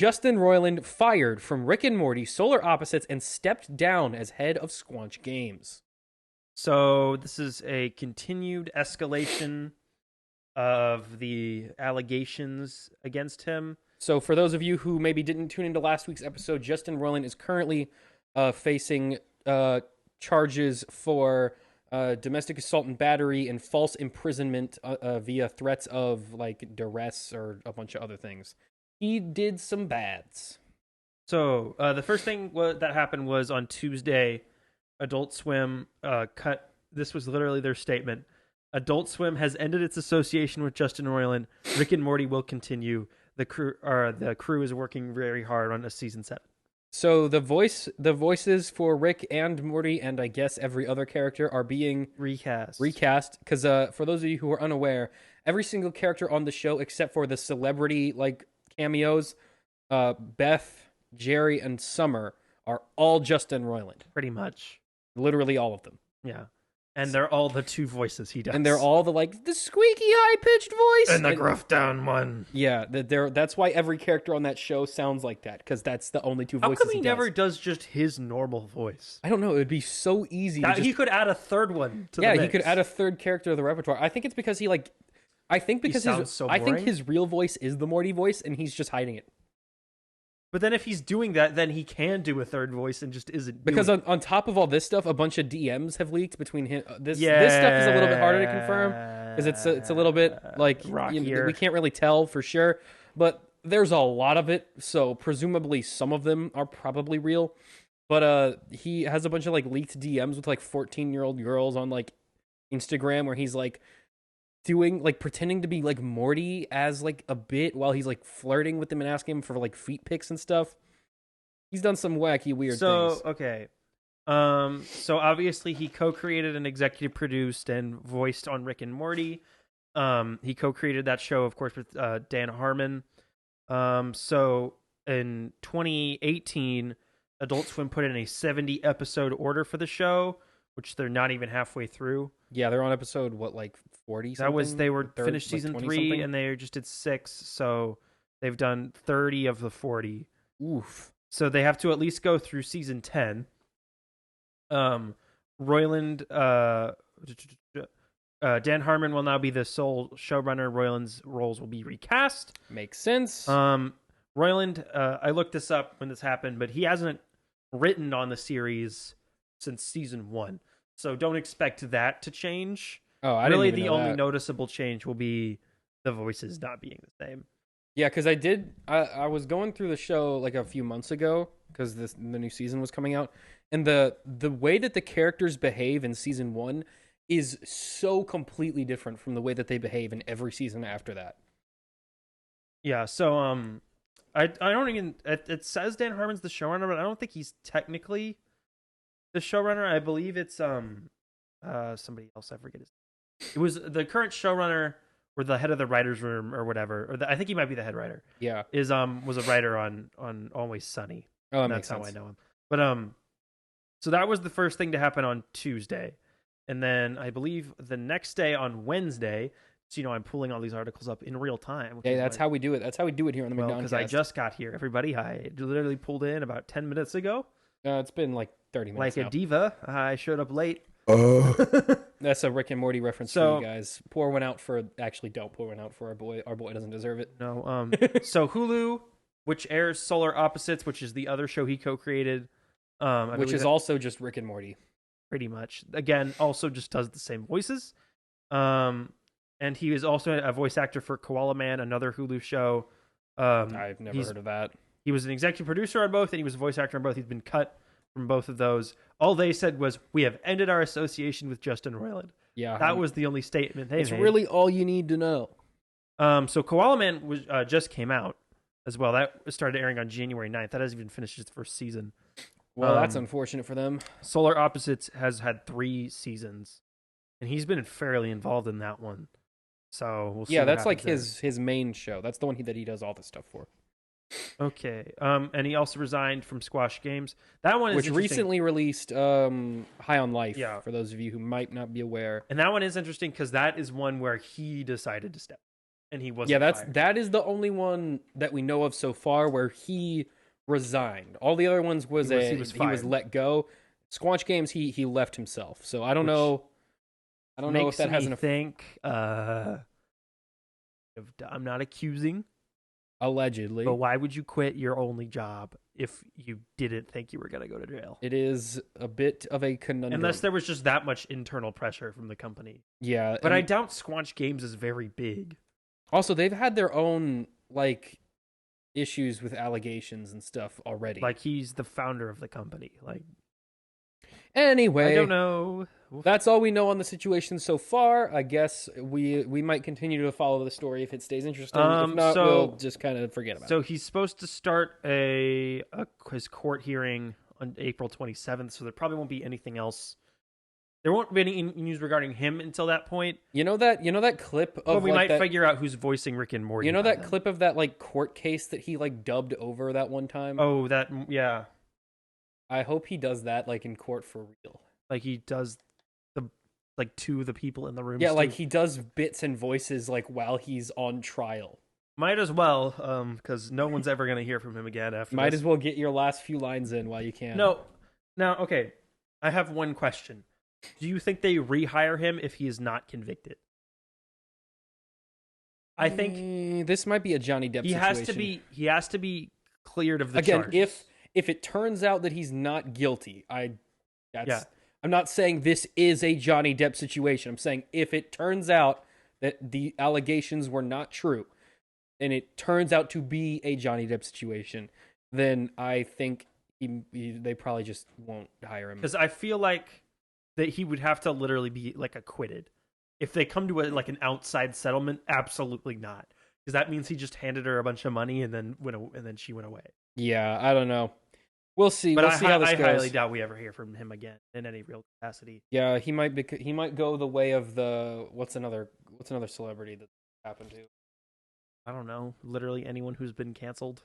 Justin Roiland fired from Rick and Morty Solar Opposites and stepped down as head of Squanch Games. So this is a continued escalation of the allegations against him. So for those of you who maybe didn't tune into last week's episode, Justin Roiland is currently facing charges for domestic assault and battery and false imprisonment via threats of like duress or a bunch of other things. He did some bads. So the first thing that happened was on Tuesday, Adult Swim cut. This was literally their statement. Adult Swim has ended its association with Justin Roiland. Rick and Morty will continue. The crew is working very hard on a season 7. So the voices for Rick and Morty, and I guess every other character, are being recast. Because for those of you who are unaware, every single character on the show, except for the celebrity like cameos, Beth, Jerry, and Summer, are all Justin Roiland. Pretty much. Literally all of them. Yeah. And they're all the 2 voices he does. And they're all the squeaky high-pitched voice. And the gruff down one. Yeah, that's why every character on that show sounds like that, because that's the only 2 voices How come he does. never does just his normal voice? I don't know. It would be so easy. He could add a third one to the Yeah, mix. he could add a third character to the repertoire. I think it's because I think his real voice is the Morty voice, and he's just hiding it. But then if he's doing that, then he can do a third voice and just isn't. Because on top of all this stuff, a bunch of DMs have leaked between him. This stuff is a little bit harder to confirm because it's a little bit like we can't really tell for sure. But there's a lot of it, so presumably some of them are probably real. But he has a bunch of like leaked DMs with like 14-year-old girls on like Instagram where he's like doing like pretending to be like Morty as like a bit while he's like flirting with them and asking him for like feet pics and stuff. He's done some wacky weird things. Okay. So obviously he co-created and executive produced and voiced on Rick and Morty. He co-created that show, of course, with Dan Harmon. So in 2018, Adult Swim put in a 70 episode order for the show, which they're not even halfway through. Yeah, they're on episode 40 something? They were finished season 3 something? and they just did 6, so they've done 30 of the 40. Oof. So they have to at least go through season 10. Roiland Dan Harmon will now be the sole showrunner. Roiland's roles will be recast. Makes sense. Roiland, I looked this up when this happened, but he hasn't written on the series since season 1. So don't expect that to change. Oh, I really, didn't even know the only that. noticeable change will be the voices not being the same. Yeah, because I was going through the show like a few months ago because the new season was coming out, and the way that the characters behave in season 1 is so completely different from the way that they behave in every season after that. Yeah, so I don't even it says Dan Harmon's the showrunner, but I don't think he's technically the showrunner. I believe it's somebody else. I forget his name. It was the current showrunner or the head of the writers' room or whatever. I think he might be the head writer. Yeah, was a writer on Always Sunny. Oh, that's how I know him. But so that was the first thing to happen on Tuesday, and then I believe the next day on Wednesday. So I'm pulling all these articles up in real time. Yeah, that's how we do it. That's how we do it here on the McDonCast. Because I just got here. Everybody, I literally pulled in about 10 minutes ago. It's been like 30 minutes. Like a diva, I showed up late. That's a Rick and Morty reference for you guys. Pour one out for. Actually, don't pour one out for our boy. Our boy doesn't deserve it. No. So Hulu, which airs Solar Opposites, which is the other show he co-created, which is also just Rick and Morty. Pretty much. Again, also just does the same voices. And he is also a voice actor for Koala Man, another Hulu show. I've never heard of that. He was an executive producer on both, and he was a voice actor on both. He's been cut from both of those. All they said was, "We have ended our association with Justin Roiland." Yeah, that was the only statement they made. It's really all you need to know. So Koala Man was just came out as well. That started airing on January 9th. That hasn't even finished its first season. Well, that's unfortunate for them. Solar Opposites has had 3 seasons, and he's been fairly involved in that one. So we'll see. Yeah, that's like his main show. That's the one that he does all this stuff for. Okay. And he also resigned from Squash Games. That one is which recently released High on Life. Yeah. For those of you who might not be aware. And that one is interesting because that is one where he decided to step. and he wasn't fired. That is the only one that we know of so far where he resigned. All the other ones was he was let go. Squanch Games, he left himself. So I don't know. I don't know if that has an think. I'm not accusing. Allegedly. But why would you quit your only job if you didn't think you were going to go to jail? It is a bit of a conundrum. Unless there was just that much internal pressure from the company. Yeah. But I doubt Squanch Games is very big. Also, they've had their own, like, issues with allegations and stuff already. Like, he's the founder of the company. Like, anyway. I don't know. That's all we know on the situation so far. I guess we might continue to follow the story if it stays interesting. If not, we'll just kind of forget about it. So he's supposed to start his court hearing on April 27th, so there probably won't be anything else. There won't be any news regarding him until that point. You know that clip of but we might figure out who's voicing Rick and Morty. You know that clip of that like court case that he like dubbed over that one time? Oh, yeah. I hope he does that like in court for real. Like he does like two of the people in the room. Yeah, like he does bits and voices like while he's on trial. Might as well, because no one's ever gonna hear from him again after. Might as well get your last few lines in while you can. No, now okay. I have one question. Do you think they rehire him if he is not convicted? I think this might be a Johnny Depp situation. He has to be cleared of the charges. Again, if it turns out that he's not guilty, I'm not saying this is a Johnny Depp situation. I'm saying if it turns out that the allegations were not true, and it turns out to be a Johnny Depp situation, then I think they probably just won't hire him. Because I feel like that he would have to literally be like acquitted. If they come to like an outside settlement, absolutely not. Because that means he just handed her a bunch of money and then she went away. Yeah, I don't know. We'll see. But we'll see how this goes. I highly doubt we ever hear from him again in any real capacity. Yeah, he might go the way of the what's another celebrity that happened to? I don't know. Literally anyone who's been canceled.